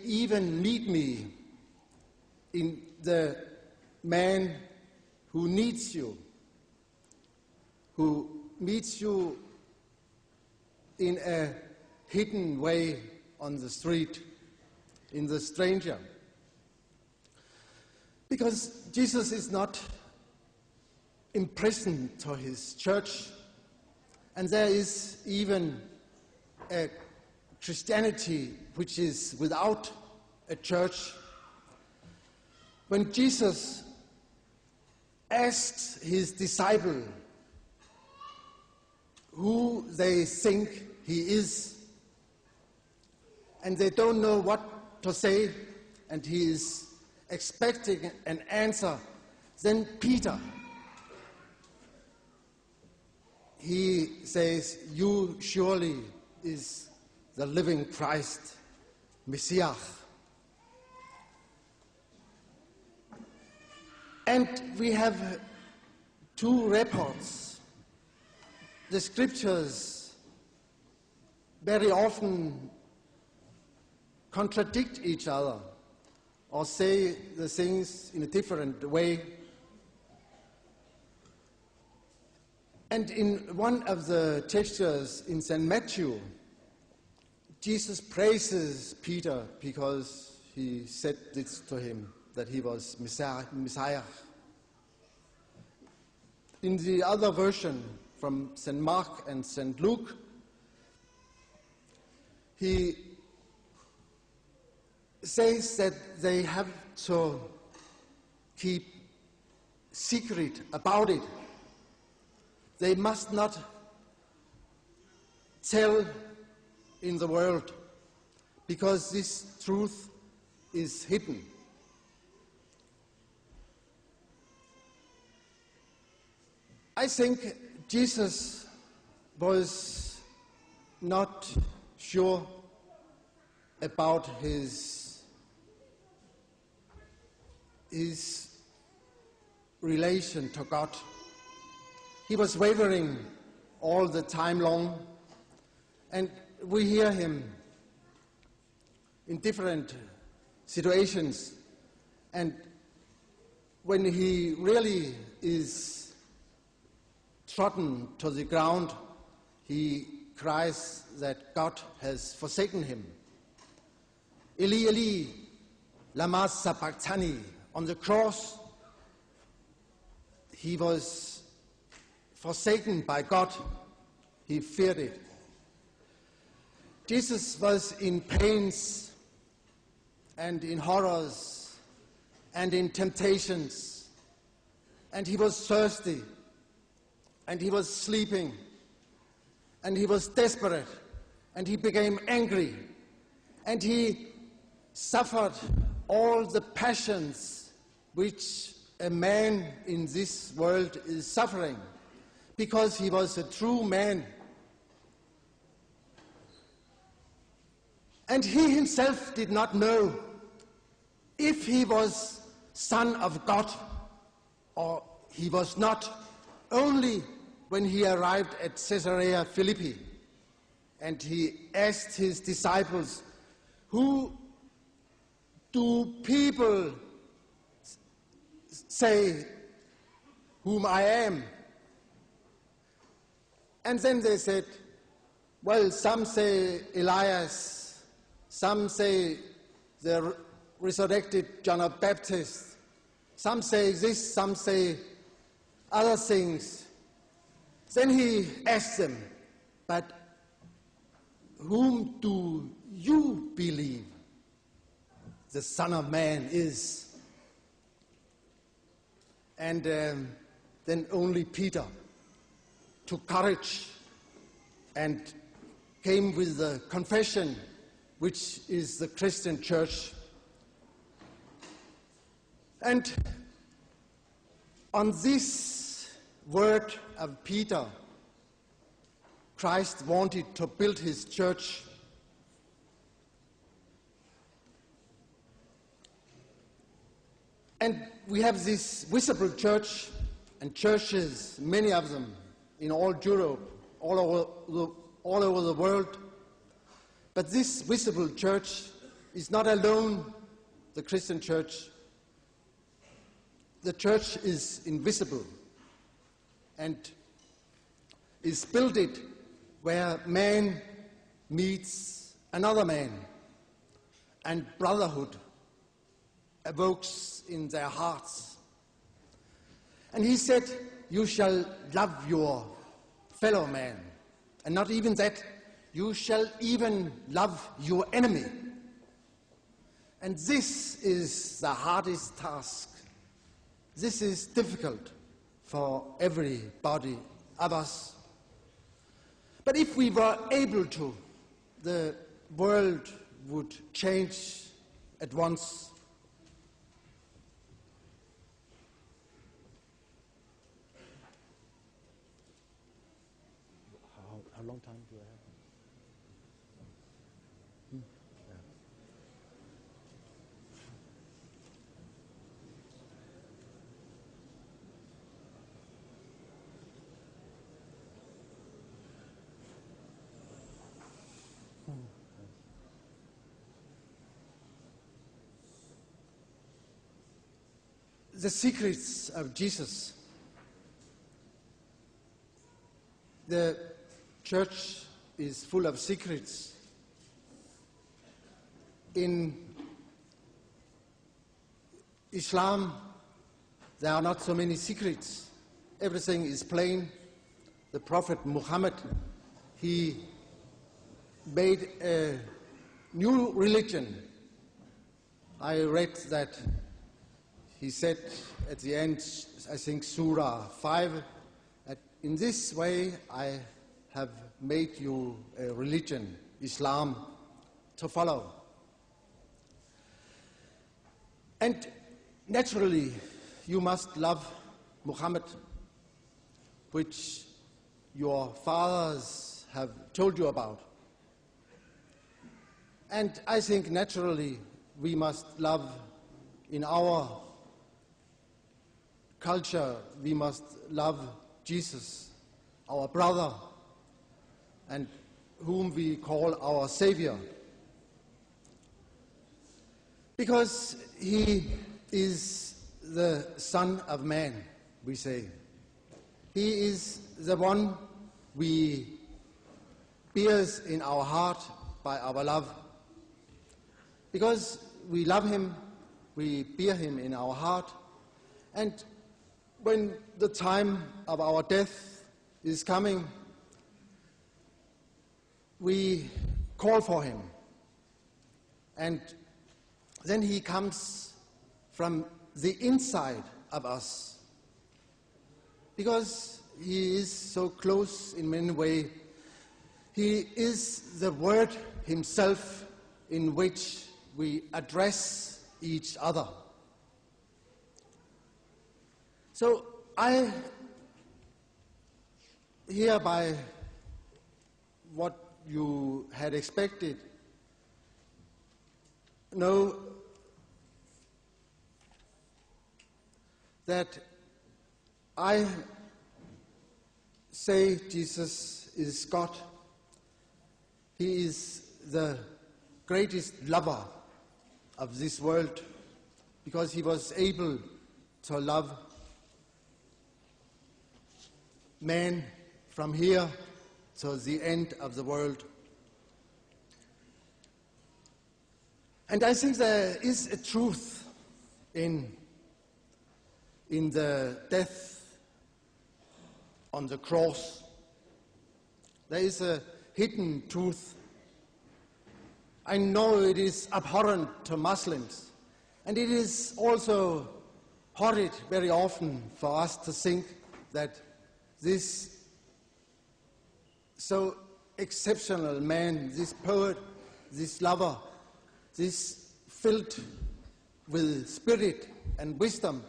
even meet me in the man who needs you, who meets you in a hidden way on the street, in the stranger. Because Jesus is not imprisoned to his church, and there is even a Christianity which is without a church. When Jesus asks his disciple who they think he is, and they don't know what to say, and he is expecting an answer, then Peter, he says, "You surely is the living Christ, Messiah." And we have two reports. The scriptures very often contradict each other or say the things in a different way. And in one of the textures in St. Matthew, Jesus praises Peter because he said this to him, that he was Messiah. In the other version, from St. Mark and St. Luke, he says that they have to keep secret about it. They must not tell in the world, because this truth is hidden. I think Jesus was not sure about his relation to God. He was wavering all the time long, and we hear him in different situations, and when he really is trodden to the ground, he cries that God has forsaken him. Eli, Eli, lama sabachthani. On the cross, he was forsaken by God. He feared it. Jesus was in pains and in horrors and in temptations, and he was thirsty, and he was sleeping, and he was desperate, and he became angry, and he suffered all the passions which a man in this world is suffering, because he was a true man. And he himself did not know if he was Son of God or he was not, only when he arrived at Caesarea Philippi and he asked his disciples, "Who do people say whom I am?" And then they said, "Well, some say Elias, some say the resurrected John the Baptist, some say this, some say other things." Then he asked them, "But whom do you believe the Son of Man is?" And then only Peter took courage and came with the confession, which is the Christian church. And on this word of Peter, Christ wanted to build his church. And we have this visible church and churches, many of them, in all Europe, all over the world. But this visible church is not alone the Christian church. The church is invisible and is built it where man meets another man and brotherhood evokes in their hearts. And he said, you shall love your fellow man. And not even that, you shall even love your enemy. And this is the hardest task. This is difficult for everybody of us. But if we were able to, the world would change at once. How long time do I have? The secrets of Jesus. The church is full of secrets. In Islam, there are not so many secrets. Everything is plain. The Prophet Muhammad, he made a new religion. I read that he said at the end, I think Surah 5, that in this way I have made you a religion, Islam, to follow. And naturally, you must love Muhammad, which your fathers have told you about. And I think naturally we must love in our culture, we must love Jesus, our brother, and whom we call our Savior. Because he is the Son of Man, we say. He is the one we bears in our heart by our love. Because we love him, we bear him in our heart, and when the time of our death is coming, we call for him. And then he comes from the inside of us. Because he is so close in many ways. He is the Word himself in which we address each other. So I, hereby, what you had expected, know that I say Jesus is God. He is the greatest lover of this world because he was able to love man from here to the end of the world. And I think there is a truth in the death on the cross. There is a hidden truth. I know it is abhorrent to Muslims, and it is also horrid very often for us to think that this so exceptional man, this poet, this lover, this filled with spirit and wisdom,